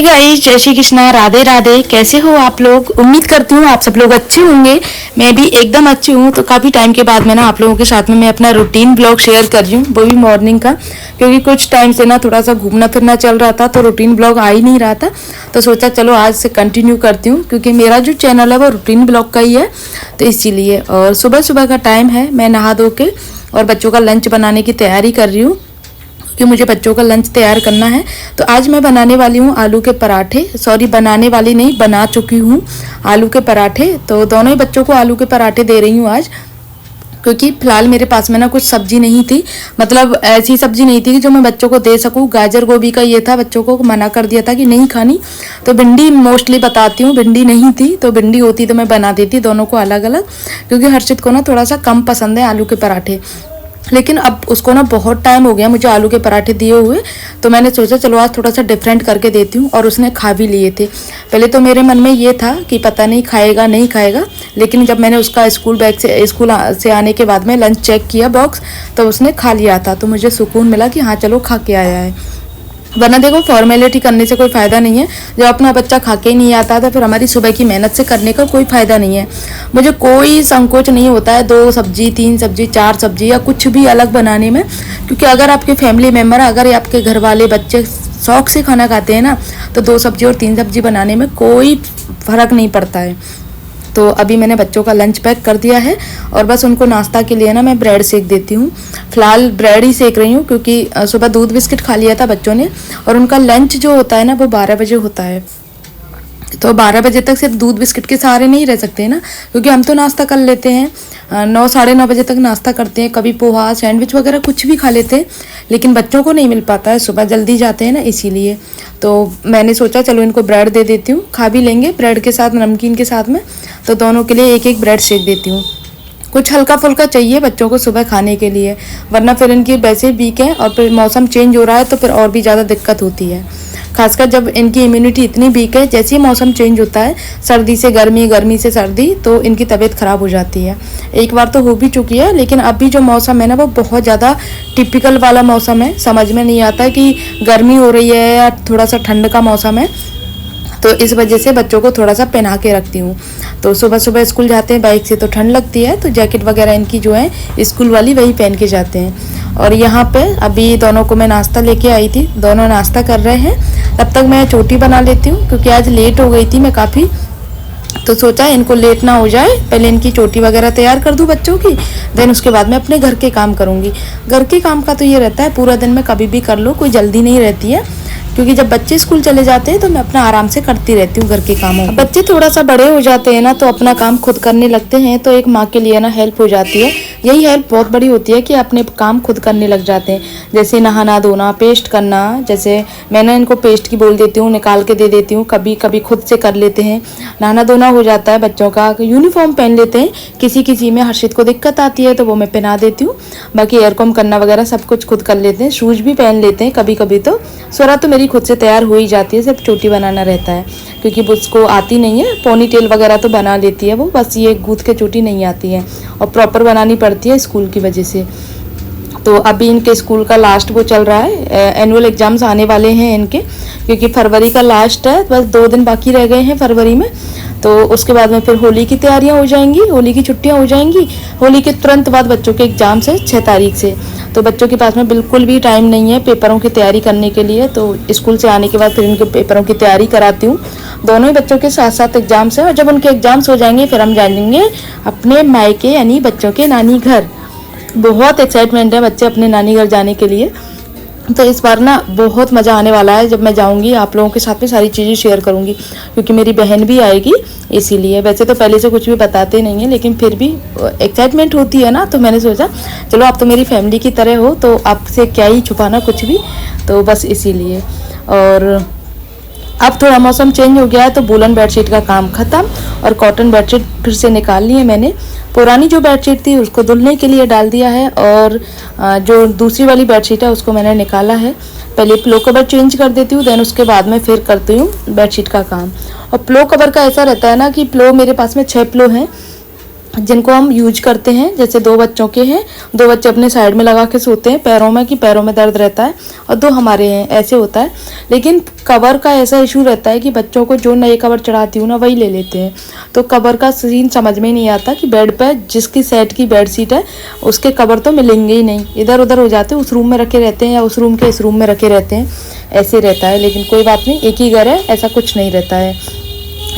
Hey guys, जय श्री कृष्णा, राधे राधे। कैसे हो आप लोग? उम्मीद करती हूँ आप सब लोग अच्छे होंगे। मैं भी एकदम अच्छी हूँ। तो काफ़ी टाइम के बाद मैं ना आप लोगों के साथ में मैं अपना रूटीन ब्लॉग शेयर कर रही हूँ, वो भी मॉर्निंग का। क्योंकि कुछ टाइम से ना थोड़ा सा घूमना फिरना चल रहा था तो रूटीन ब्लॉग आ ही नहीं रहा था। तो सोचा चलो आज से कंटिन्यू करती हूँ, क्योंकि मेरा जो चैनल है वो रूटीन ब्लॉग का ही है, तो इसीलिए। और सुबह सुबह का टाइम है, मैं नहा धो के और बच्चों का लंच बनाने की तैयारी कर रही हूँ, कि मुझे बच्चों का लंच तैयार करना है। तो आज मैं बनाने वाली हूँ आलू के पराठे। सॉरी, बनाने वाली नहीं, बना चुकी हूँ आलू के पराठे। तो दोनों ही बच्चों को आलू के पराठे दे रही हूँ आज, क्योंकि फिलहाल मेरे पास में ना कुछ सब्जी नहीं थी। मतलब ऐसी सब्जी नहीं थी कि जो मैं बच्चों को दे सकूँ। गाजर गोभी का ये था, बच्चों को मना कर दिया था कि नहीं खानी। तो भिंडी मोस्टली बताती हूँ, भिंडी नहीं थी, तो भिंडी होती तो मैं बना देती दोनों को अलग अलग, क्योंकि हर्षित को ना थोड़ा सा कम पसंद है आलू के पराठे। लेकिन अब उसको ना बहुत टाइम हो गया मुझे आलू के पराठे दिए हुए, तो मैंने सोचा चलो आज थोड़ा सा डिफरेंट करके देती हूँ। और उसने खा भी लिए थे। पहले तो मेरे मन में ये था कि पता नहीं खाएगा नहीं खाएगा, लेकिन जब मैंने उसका स्कूल से आने के बाद में लंच चेक किया बॉक्स, तो उसने खा लिया था। तो मुझे सुकून मिला कि हाँ चलो खा के आया है। वरना देखो फॉर्मेलिटी करने से कोई फ़ायदा नहीं है। जब अपना बच्चा खा के ही नहीं आता तो फिर हमारी सुबह की मेहनत से करने का कोई फ़ायदा नहीं है। मुझे कोई संकोच नहीं होता है 2 सब्जी 3 सब्जी 4 सब्जी या कुछ भी अलग बनाने में, क्योंकि अगर आपके फैमिली मेम्बर, अगर आपके घर वाले बच्चे शौक से खाना खाते हैं ना, तो 2 सब्जी और 3 सब्जी बनाने में कोई फ़र्क नहीं पड़ता है। तो अभी मैंने बच्चों का लंच पैक कर दिया है और बस उनको नाश्ता के लिए ना मैं ब्रेड सेक देती हूँ। फिलहाल ब्रेड ही सेक रही हूँ, क्योंकि सुबह दूध बिस्किट खा लिया था बच्चों ने, और उनका लंच जो होता है ना वो 12 बजे होता है। तो 12 बजे तक सिर्फ दूध बिस्किट के सहारे नहीं रह सकते ना, क्योंकि हम तो नाश्ता कर लेते हैं, 9 साढ़े 9 बजे तक नाश्ता करते हैं, कभी पोहा सैंडविच वगैरह कुछ भी खा लेते हैं। लेकिन बच्चों को नहीं मिल पाता है, सुबह जल्दी जाते हैं ना, इसीलिए। तो मैंने सोचा चलो इनको ब्रेड दे देती हूँ, खा भी लेंगे ब्रेड के साथ, नमकीन के साथ में। तो दोनों के लिए एक एक ब्रेड सेक देती हूँ। कुछ हल्का फुल्का चाहिए बच्चों को सुबह खाने के लिए, वरना फिर इनकी वैसे वीक है और फिर मौसम चेंज हो रहा है तो फिर और भी ज़्यादा दिक्कत होती है। खासकर जब इनकी इम्यूनिटी इतनी वीक है, जैसे ही मौसम चेंज होता है, सर्दी से गर्मी गर्मी से सर्दी, तो इनकी तबीयत ख़राब हो जाती है। एक बार तो हो भी चुकी है, लेकिन अभी जो मौसम है ना वो बहुत ज़्यादा टिपिकल वाला मौसम है। समझ में नहीं आता कि गर्मी हो रही है या थोड़ा सा ठंड का मौसम है। तो इस वजह से बच्चों को थोड़ा सा पहना के रखती हूँ। तो सुबह सुबह स्कूल जाते हैं बाइक से तो ठंड लगती है, तो जैकेट वगैरह इनकी जो है स्कूल वाली वही पहन के जाते हैं। और यहाँ पे अभी दोनों को मैं नाश्ता लेके आई थी, दोनों नाश्ता कर रहे हैं। तब तक मैं चोटी बना लेती हूँ, क्योंकि आज लेट हो गई थी मैं काफ़ी। तो सोचा इनको लेट ना हो जाए, पहले इनकी चोटी वगैरह तैयार कर दूँ बच्चों की, देन उसके बाद मैं अपने घर के काम करूँगी। घर के काम का तो ये रहता है पूरा दिन में कभी भी कर लो, कोई जल्दी नहीं रहती है, क्योंकि जब बच्चे स्कूल चले जाते हैं तो मैं अपना आराम से करती रहती हूँ घर के कामों। बच्चे थोड़ा सा बड़े हो जाते हैं ना तो अपना काम खुद करने लगते हैं, तो एक माँ के लिए ना हेल्प हो जाती है। यही हेल्प बहुत बड़ी होती है कि अपने काम खुद करने लग जाते हैं, जैसे नहाना धोना, पेस्ट करना। जैसे मैंने इनको पेस्ट की बोल देती हूँ, निकाल के दे देती हूँ, कभी कभी खुद से कर लेते हैं। नहाना धोना हो जाता है बच्चों का, यूनिफॉर्म पहन लेते हैं। किसी किसी में हर्षित को दिक्कत आती है तो वो मैं पहना देती हूँ, बाकी एयरकॉम करना वगैरह सब कुछ खुद कर लेते हैं। शूज़ भी पहन लेते हैं कभी कभी। तो स्वरा तो मेरी खुद से तैयार हो ही जाती है, सिर्फ चोटी बनाना रहता है, क्योंकि उसको आती नहीं है। पोनी टेल वगैरह तो बना लेती है वो, बस ये गूंथ के चोटी नहीं आती है, और प्रॉपर बनानी पड़ती है स्कूल की वजह से। तो अभी इनके स्कूल का लास्ट वो चल रहा है, एनुअल एग्जाम्स आने वाले हैं इनके, क्योंकि फरवरी का लास्ट है, बस 2 दिन बाकी रह गए हैं फरवरी में। तो उसके बाद में फिर होली की तैयारियां हो जाएंगी, होली की छुट्टियां हो जाएंगी। होली के तुरंत बाद बच्चों के एग्जाम्स है 6 तारीख से। तो बच्चों के पास में बिल्कुल भी टाइम नहीं है पेपरों की तैयारी करने के लिए। तो स्कूल से आने के बाद फिर इनके पेपरों की तैयारी कराती हूँ। दोनों ही बच्चों के साथ साथ एग्जाम्स हैं, और जब उनके एग्जाम्स हो जाएंगे फिर हम जाएंगे अपने मायके, यानी बच्चों के नानी घर। बहुत एक्साइटमेंट है बच्चे अपने नानी घर जाने के लिए। तो इस बार ना बहुत मज़ा आने वाला है। जब मैं जाऊंगी आप लोगों के साथ में सारी चीज़ें शेयर करूंगी, क्योंकि मेरी बहन भी आएगी, इसीलिए। वैसे तो पहले से कुछ भी बताते नहीं हैं, लेकिन फिर भी एक्साइटमेंट होती है ना, तो मैंने सोचा चलो आप तो मेरी फैमिली की तरह हो, तो आपसे क्या ही छुपाना कुछ भी, तो बस इसीलिए। और अब थोड़ा मौसम चेंज हो गया है तो वूलन बेडशीट का काम ख़त्म, और कॉटन बेडशीट फिर से निकाल ली है मैंने। पुरानी जो बेडशीट थी उसको धुलने के लिए डाल दिया है, और जो दूसरी वाली बेडशीट है उसको मैंने निकाला है। पहले प्लो कवर चेंज कर देती हूँ, देन उसके बाद में फिर करती हूँ बेडशीट का काम। और प्लो कवर का ऐसा रहता है ना कि प्लो मेरे पास में 6 प्लो हैं, जिनको हम यूज करते हैं। जैसे 2 बच्चों के हैं, 2 बच्चे अपने साइड में लगा के सोते हैं पैरों में कि पैरों में दर्द रहता है, और 2 हमारे हैं, ऐसे होता है। लेकिन कवर का ऐसा इशू रहता है कि बच्चों को जो नए कवर चढ़ाती हूँ ना वही ले लेते हैं, तो कवर का सीन समझ में नहीं आता कि बेड पर जिसकी सेट की बेडशीट है उसके कवर तो मिलेंगे ही नहीं, इधर उधर हो जाते हैं, उस रूम में रखे रहते हैं या उस रूम के इस रूम में रखे रहते हैं, ऐसे रहता है। लेकिन कोई बात नहीं, एक ही घर है, ऐसा कुछ नहीं रहता है।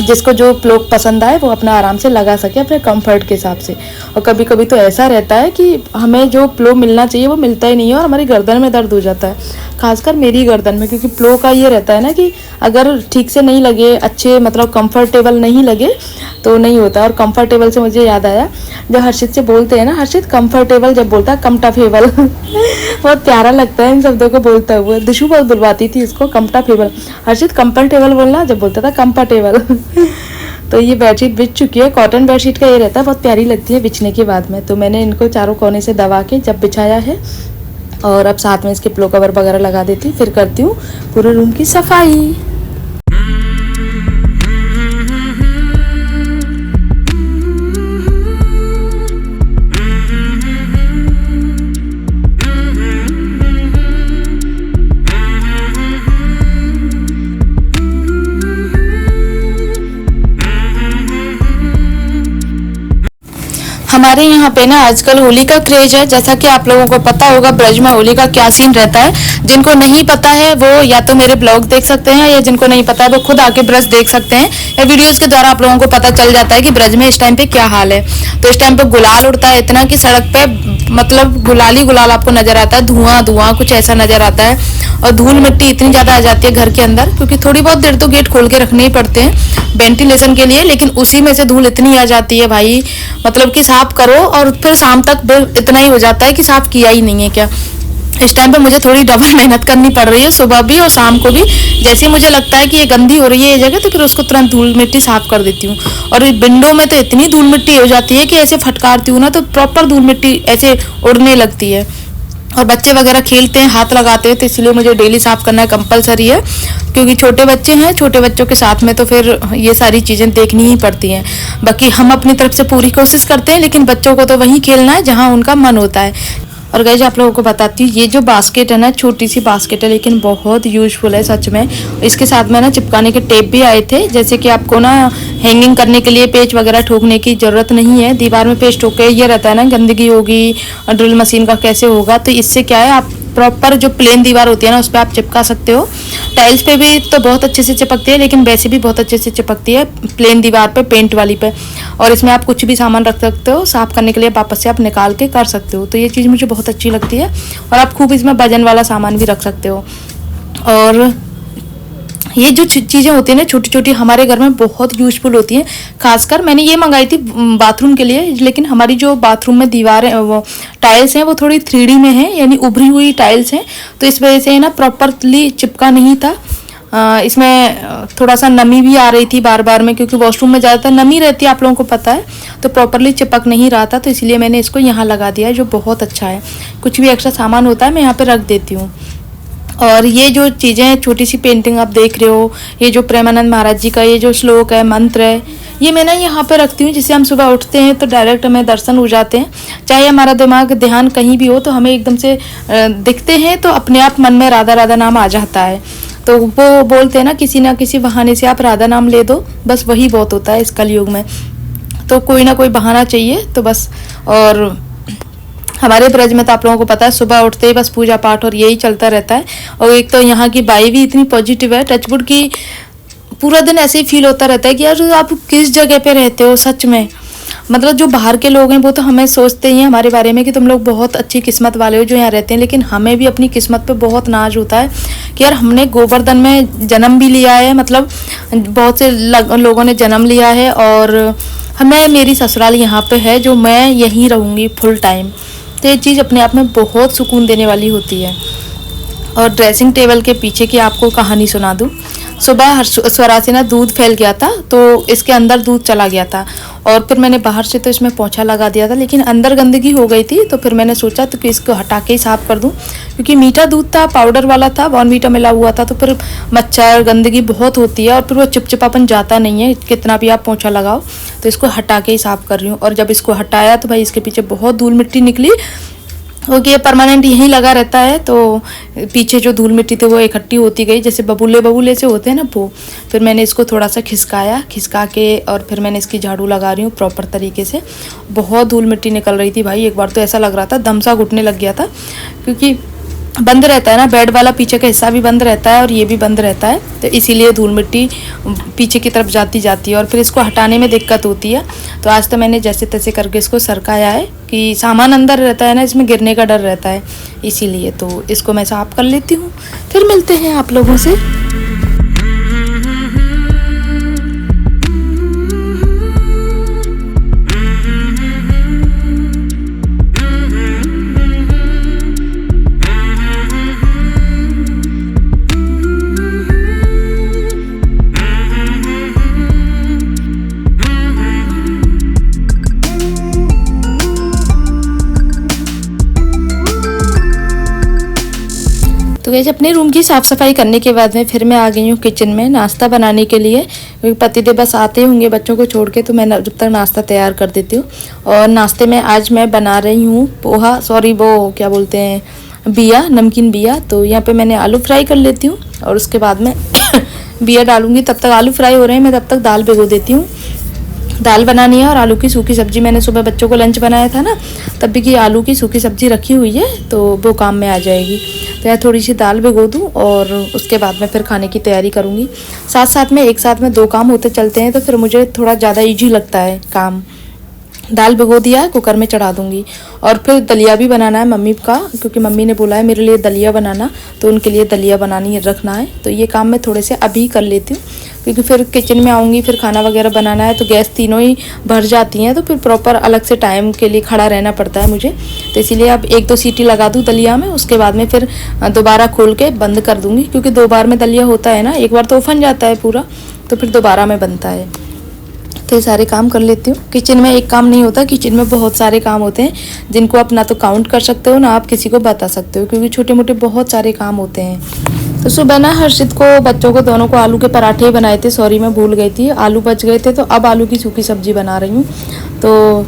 जिसको जो प्लोग पसंद आए वो अपना आराम से लगा सके अपने कंफर्ट के हिसाब से। और कभी कभी तो ऐसा रहता है कि हमें जो प्लो मिलना चाहिए वो मिलता ही नहीं है और हमारी गर्दन में दर्द हो जाता है, खासकर मेरी गर्दन में, क्योंकि प्लो का ये रहता है ना कि अगर ठीक से नहीं लगे, अच्छे मतलब कंफर्टेबल नहीं लगे तो नहीं होता। और कंफर्टेबल से मुझे याद आया, जब हर्षित से बोलते हैं ना, हर्षित कंफर्टेबल जब बोलता है कमटफेबल बहुत प्यारा लगता है इन शब्दों को बोलता हुआ। दिशु बहुत बुलवाती थी इसको कमटफेबल, हर्षित कंफर्टेबल बोलना, जब बोलता था कंफर्टेबल तो ये बेडशीट बिछ चुकी है, कॉटन बेडशीट का ये रहता है, बहुत प्यारी लगती है बिछने के बाद में। तो मैंने इनको चारों कोने से दबा के जब बिछाया है, और अब साथ में इसके प्लो कवर वगैरह लगा देती हूँ, फिर करती हूँ पूरे रूम की सफाई। हमारे यहाँ पे ना आजकल होली का क्रेज है, जैसा कि आप लोगों को पता होगा ब्रज में होली का क्या सीन रहता है। जिनको नहीं पता है वो या तो मेरे ब्लॉग देख सकते हैं, या जिनको नहीं पता है वो खुद आके ब्रज देख सकते हैं, या वीडियोस के द्वारा आप लोगों को पता चल जाता है कि ब्रज में इस टाइम पे क्या हाल है। तो इस टाइम पे गुलाल उड़ता है इतना कि सड़क पे मतलब गुलाल ही गुलाल आपको नजर आता है, धुआं धुआं कुछ ऐसा नजर आता है। और धूल मिट्टी इतनी ज्यादा आ जाती है घर के अंदर, क्योंकि थोड़ी बहुत देर तो गेट खोल के रखने ही पड़ते हैं वेंटिलेशन के लिए, लेकिन उसी में से धूल इतनी आ जाती है भाई, मतलब कि साफ करो और फिर शाम तक इतना ही हो जाता है कि साफ किया ही नहीं है क्या। इस टाइम पे मुझे थोड़ी डबल मेहनत करनी पड़ रही है, सुबह भी और शाम को भी। जैसे मुझे लगता है कि ये गंदी हो रही है ये जगह, तो फिर उसको तुरंत धूल मिट्टी साफ कर देती हूँ। और विंडो में तो इतनी धूल मिट्टी हो जाती है कि ऐसे फटकारती हूँ ना तो प्रॉपर धूल मिट्टी ऐसे उड़ने लगती है। और बच्चे वगैरह खेलते हैं, हाथ लगाते हैं, तो इसलिए मुझे डेली साफ करना कंपलसरी है, क्योंकि छोटे बच्चे हैं, छोटे बच्चों के साथ में तो फिर ये सारी चीज़ें देखनी ही पड़ती हैं। बाकी हम अपनी तरफ से पूरी कोशिश करते हैं, लेकिन बच्चों को तो वहीं खेलना है जहाँ उनका मन होता है। और गाइस आप लोगों को बताती हूँ, ये जो बास्केट है ना, छोटी सी बास्केट है लेकिन बहुत यूजफुल है सच में। इसके साथ में ना चिपकाने के टेप भी आए थे, जैसे कि आपको ना हैंगिंग करने के लिए पेच वगैरह ठोकने की जरूरत नहीं है। दीवार में पेच ठोक के ये रहता है ना, गंदगी होगी और ड्रिल मशीन का कैसे होगा, तो इससे क्या है आप प्रॉपर जो प्लेन दीवार होती है ना उस पर आप चिपका सकते हो। टाइल्स पे भी तो बहुत अच्छे से चिपकती है, लेकिन वैसे भी बहुत अच्छे से चिपकती है प्लेन दीवार पे, पेंट वाली पे। और इसमें आप कुछ भी सामान रख सकते हो, साफ करने के लिए वापस से आप निकाल के कर सकते हो। तो ये चीज़ मुझे बहुत अच्छी लगती है। और आप खूब इसमें वजन वाला सामान भी रख सकते हो। और ये जो चीज़ें होती है ना छोटी छोटी, हमारे घर में बहुत यूजफुल होती हैं। खासकर मैंने ये मंगाई थी बाथरूम के लिए, लेकिन हमारी जो बाथरूम में दीवारें वो टाइल्स हैं वो थोड़ी 3D में है, यानी उभरी हुई टाइल्स हैं, तो इस वजह से ना प्रॉपरली चिपका नहीं था। इसमें थोड़ा सा नमी भी आ रही थी बार बार में, क्योंकि वॉशरूम में ज़्यादातर नमी रहती है आप लोगों को पता है, तो प्रॉपरली चिपक नहीं रहा था। तो इसलिए मैंने इसको यहाँ लगा दिया है, जो बहुत अच्छा है। कुछ भी एक्स्ट्रा सामान होता है मैं यहाँ पर रख देती हूँ। और ये जो चीज़ें, छोटी सी पेंटिंग आप देख रहे हो, ये जो प्रेमानंद महाराज जी का ये जो श्लोक है, मंत्र है, ये मैं ना यहाँ पे रखती हूँ, जिससे हम सुबह उठते हैं तो डायरेक्ट हमें दर्शन हो जाते हैं। चाहे हमारा दिमाग ध्यान कहीं भी हो तो हमें एकदम से दिखते हैं, तो अपने आप मन में राधा राधा नाम आ जाता है। तो वो बोलते हैं ना किसी बहाने से आप राधा नाम ले दो, बस वही बहुत होता है इस कलयुग में। तो कोई ना कोई बहाना चाहिए तो बस। और हमारे ब्रज में तो आप लोगों को पता है सुबह उठते ही बस पूजा पाठ और यही चलता रहता है। और एक तो यहाँ की बाई भी इतनी पॉजिटिव है, टचवुड की, पूरा दिन ऐसे ही फील होता रहता है कि यार आप किस जगह पे रहते हो सच में। मतलब जो बाहर के लोग हैं वो तो हमें सोचते ही हैं हमारे बारे में कि तुम लोग बहुत अच्छी किस्मत वाले हो जो यहाँ रहते हैं, लेकिन हमें भी अपनी किस्मत पे बहुत नाज होता है कि यार हमने गोवर्धन में जन्म भी लिया है, मतलब बहुत से लोगों ने जन्म लिया है, और हमें मेरी ससुराल यहाँ पे है जो मैं यहीं रहूँगी फुल टाइम। तो ये चीज़ अपने आप में बहुत सुकून देने वाली होती है। और ड्रेसिंग टेबल के पीछे की आपको कहानी सुना दूँ। सुबह स्वरा से ना दूध फैल गया था, तो इसके अंदर दूध चला गया था और फिर मैंने बाहर से तो इसमें पोंछा लगा दिया था, लेकिन अंदर गंदगी हो गई थी। तो फिर मैंने सोचा तो कि इसको हटा के ही साफ़ कर दूं, क्योंकि मीठा दूध था, पाउडर वाला था, बॉर्नवीटा मिला हुआ था, तो फिर मच्छर गंदगी बहुत होती है और फिर वो चिपचिपापन जाता नहीं है कितना भी आप पोंछा लगाओ। तो इसको हटा के ही साफ़ कर रही हूँ। और जब इसको हटाया तो भाई इसके पीछे बहुत धूल मिट्टी निकली, क्योंकि ये परमानेंट यहीं लगा रहता है। तो पीछे जो धूल मिट्टी थी वो इकट्ठी होती गई, जैसे बबूले बबूले से होते हैं ना वो। फिर मैंने इसको थोड़ा सा खिसका के और फिर मैंने इसकी झाड़ू लगा रही हूँ प्रॉपर तरीके से। बहुत धूल मिट्टी निकल रही थी भाई, एक बार तो ऐसा लग रहा था दम सा घुटने लग गया था, क्योंकि बंद रहता है ना, बेड वाला पीछे का हिस्सा भी बंद रहता है और ये भी बंद रहता है, तो इसीलिए धूल मिट्टी पीछे की तरफ जाती है और फिर इसको हटाने में दिक्कत होती है। तो आज तो मैंने जैसे तैसे करके इसको सरकाया है, कि सामान अंदर रहता है ना, इसमें गिरने का डर रहता है, इसीलिए तो इसको मैं साफ कर लेती हूँ। फिर मिलते हैं आप लोगों से। तो गाइस अपने रूम की साफ़ सफाई करने के बाद में फिर मैं आ गई हूँ किचन में नाश्ता बनाने के लिए, क्योंकि पतिदेव बस आते होंगे बच्चों को छोड़ के, तो मैं जब तक नाश्ता तैयार कर देती हूँ। और नाश्ते में आज मैं बना रही हूँ पोहा, सॉरी वो क्या बोलते हैं बिया, नमकीन बिया। तो यहाँ पे मैंने आलू फ्राई कर लेती हूँ और उसके बाद में बिया डालूंगी। तब तक आलू फ्राई हो रहे हैं, मैं तब तक दाल भिगो देती हूँ। दाल बनानी है और आलू की सूखी सब्जी, मैंने सुबह बच्चों को लंच बनाया था ना, तब भी की आलू की सूखी सब्जी रखी हुई है, तो वो काम में आ जाएगी। तो यार थोड़ी सी दाल भिगो दूँ और उसके बाद में फिर खाने की तैयारी करूँगी। साथ साथ में एक साथ में दो काम होते चलते हैं, तो फिर मुझे थोड़ा ज़्यादा ईजी लगता है काम। दाल भिगो दिया है, कुकर में चढ़ा दूंगी। और फिर दलिया भी बनाना है मम्मी का, क्योंकि मम्मी ने बोला है मेरे लिए दलिया बनाना, तो उनके लिए दलिया बनानी रखना है। तो ये काम मैं थोड़े से अभी कर लेती हूँ, क्योंकि फिर किचन में आऊँगी, फिर खाना वगैरह बनाना है, तो गैस तीनों ही भर जाती हैं, तो फिर प्रॉपर अलग से टाइम के लिए खड़ा रहना पड़ता है मुझे। तो इसीलिए अब एक दो सीटी लगा दूँ दलिया में, उसके बाद में फिर दोबारा खोल के बंद कर दूँगी, क्योंकि 2 बार में दलिया होता है ना, एक बार तो उफन जाता है पूरा, तो फिर दोबारा में बनता है। तो ये सारे काम कर लेती हूँ। किचन में एक काम नहीं होता, किचन में बहुत सारे काम होते हैं, जिनको आप ना तो काउंट कर सकते हो, ना आप किसी को बता सकते हो, क्योंकि छोटे मोटे बहुत सारे काम होते हैं। तो सुबह ना हर्षित को, बच्चों को दोनों को आलू के पराठे बनाए थे, सॉरी मैं भूल गई थी, आलू बच गए थे, तो अब आलू की सूखी सब्जी बना रही हूँ। तो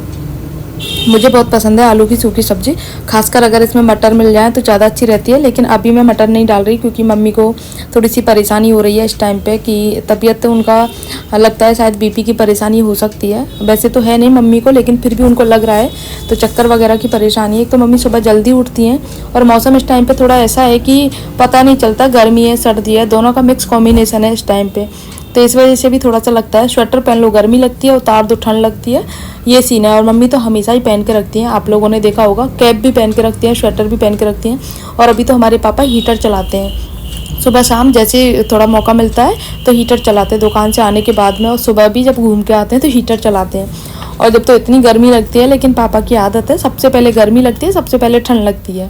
मुझे बहुत पसंद है आलू की सूखी सब्जी, खासकर अगर इसमें मटर मिल जाए तो ज़्यादा अच्छी रहती है। लेकिन अभी मैं मटर नहीं डाल रही, क्योंकि मम्मी को थोड़ी सी परेशानी हो रही है इस टाइम पे, कि तबीयत तो उनका लगता है शायद बीपी की परेशानी हो सकती है। वैसे तो है नहीं मम्मी को, लेकिन फिर भी उनको लग रहा है, तो चक्कर वगैरह की परेशानी है। एक तो मम्मी सुबह जल्दी उठती हैं और मौसम इस टाइम पर थोड़ा ऐसा है कि पता नहीं चलता, गर्मी है सर्दी है, दोनों का मिक्स कॉम्बिनेशन है इस टाइम पे, तो इस वजह से भी थोड़ा सा लगता है। स्वेटर पहन लो गर्मी लगती है, उतार दो ठंड लगती है, ये सीन है। और मम्मी तो हमेशा ही पहन के रखती हैं, आप लोगों ने देखा होगा, कैप भी पहन के रखती हैं, स्वेटर भी पहन के रखती हैं। और अभी तो हमारे पापा हीटर चलाते हैं, सुबह शाम जैसे थोड़ा मौका मिलता है तो हीटर चलाते हैं दुकान से आने के बाद में, और सुबह भी जब घूम के आते हैं तो हीटर चलाते हैं। और जब तो इतनी गर्मी लगती है, लेकिन पापा की आदत है, सबसे पहले गर्मी लगती है, सबसे पहले ठंड लगती है,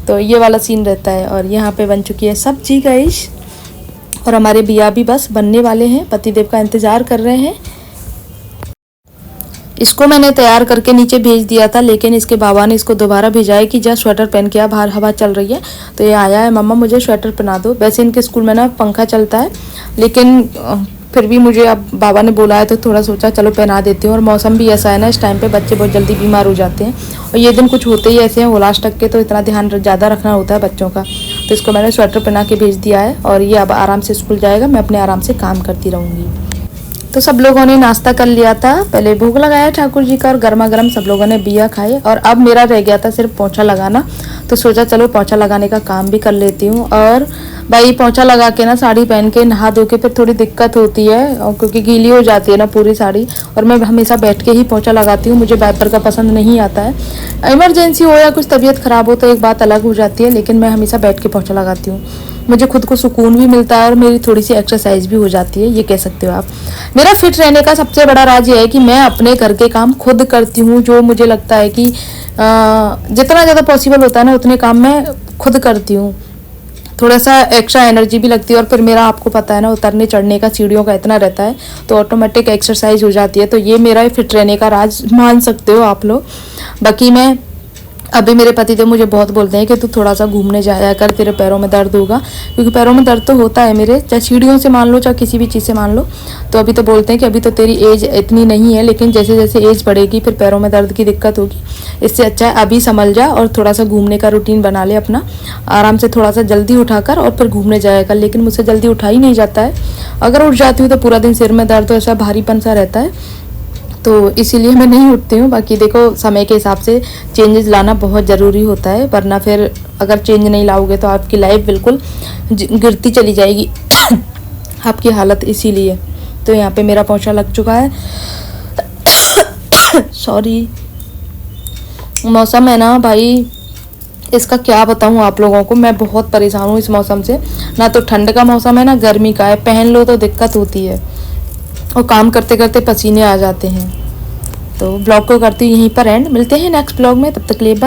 तो ये वाला सीन रहता है। और यहाँ पे बन चुकी है सब्जी गाइस, और हमारे बिया भी बस बनने वाले हैं, पतिदेव का इंतज़ार कर रहे हैं। इसको मैंने तैयार करके नीचे भेज दिया था, लेकिन इसके बाबा ने इसको दोबारा भेजा है कि जा स्वेटर पहन के आ, बाहर हवा चल रही है। तो ये आया है, मम्मा मुझे स्वेटर पहना दो। वैसे इनके स्कूल में ना पंखा चलता है, लेकिन फिर भी मुझे अब बाबा ने बोला है तो थोड़ा सोचा चलो पहना देती हूँ। और मौसम भी ऐसा है ना इस टाइम पे, बच्चे बहुत जल्दी बीमार हो जाते हैं, और ये दिन कुछ होते ही ऐसे हैं उलास तक के, तो इतना ध्यान ज़्यादा रखना होता है बच्चों का। तो इसको मैंने स्वेटर पहना के भेज दिया है, और ये अब आराम से स्कूल जाएगा, मैं अपने आराम से काम करती रहूँगी। तो सब लोगों ने नाश्ता कर लिया था, पहले भोग लगाया ठाकुर जी का, और गर्मा गर्म सब लोगों ने बिया खाए। और अब मेरा रह गया था सिर्फ पोंछा लगाना, तो सोचा चलो पोंछा लगाने का काम भी कर लेती हूँ। और भाई पोंछा लगा के ना साड़ी पहन के नहा धो के फिर थोड़ी दिक्कत होती है, और क्योंकि गीली हो जाती है ना पूरी साड़ी, और मैं हमेशा बैठ के ही पोंछा लगाती हूँ, मुझे वाइपर का पसंद नहीं आता है। इमरजेंसी हो या कुछ तबीयत ख़राब हो तो एक बात अलग हो जाती है, लेकिन मैं हमेशा बैठ के पोंछा लगाती हूँ। मुझे खुद को सुकून भी मिलता है, और मेरी थोड़ी सी एक्सरसाइज भी हो जाती है, ये कह सकते हो आप। मेरा फिट रहने का सबसे बड़ा राज ये है कि मैं अपने घर के काम खुद करती हूँ। जो मुझे लगता है कि जितना ज़्यादा पॉसिबल होता है ना, उतने काम मैं खुद करती हूँ। थोड़ा सा एक्स्ट्रा एनर्जी भी लगती है। और फिर मेरा आपको पता है ना, उतरने चढ़ने का सीढ़ियों का इतना रहता है, तो ऑटोमेटिक एक्सरसाइज हो जाती है। तो ये मेरा फिट रहने का राज मान सकते हो आप लोग। बाकी मैं अभी मेरे पति तो मुझे बहुत बोलते हैं कि तू थोड़ा सा घूमने जाया कर, तेरे पैरों में दर्द होगा, क्योंकि पैरों में दर्द तो होता है मेरे, चाहे सीढ़ियों से मान लो चाहे किसी भी चीज़ से मान लो। तो अभी तो बोलते हैं कि अभी तो तेरी एज इतनी नहीं है, लेकिन जैसे जैसे एज बढ़ेगी फिर पैरों में दर्द की दिक्कत होगी। इससे अच्छा है अभी संभल जा और थोड़ा सा घूमने का रूटीन बना ले अपना, आराम से थोड़ा सा जल्दी उठाकर और फिर घूमने जाया कर। लेकिन मुझसे जल्दी उठा ही नहीं जाता है, अगर उठ जाती हूँ तो पूरा दिन सिर में दर्द, तो ऐसा भारीपन सा रहता है, तो इसीलिए मैं नहीं उठती हूँ। बाकी देखो समय के हिसाब से चेंजेस लाना बहुत ज़रूरी होता है, वरना फिर अगर चेंज नहीं लाओगे तो आपकी लाइफ बिल्कुल गिरती चली जाएगी आपकी हालत। इसीलिए तो यहाँ पे मेरा पोंछा लग चुका है सॉरी। मौसम है ना भाई, इसका क्या बताऊँ आप लोगों को, मैं बहुत परेशान हूँ इस मौसम से। ना तो ठंड का मौसम है ना गर्मी का है, पहन लो तो दिक्कत होती है और काम करते करते पसीने आ जाते हैं। तो ब्लॉग को करती हूँ यहीं पर एंड, मिलते हैं नेक्स्ट ब्लॉग में, तब तक के लिए बाय।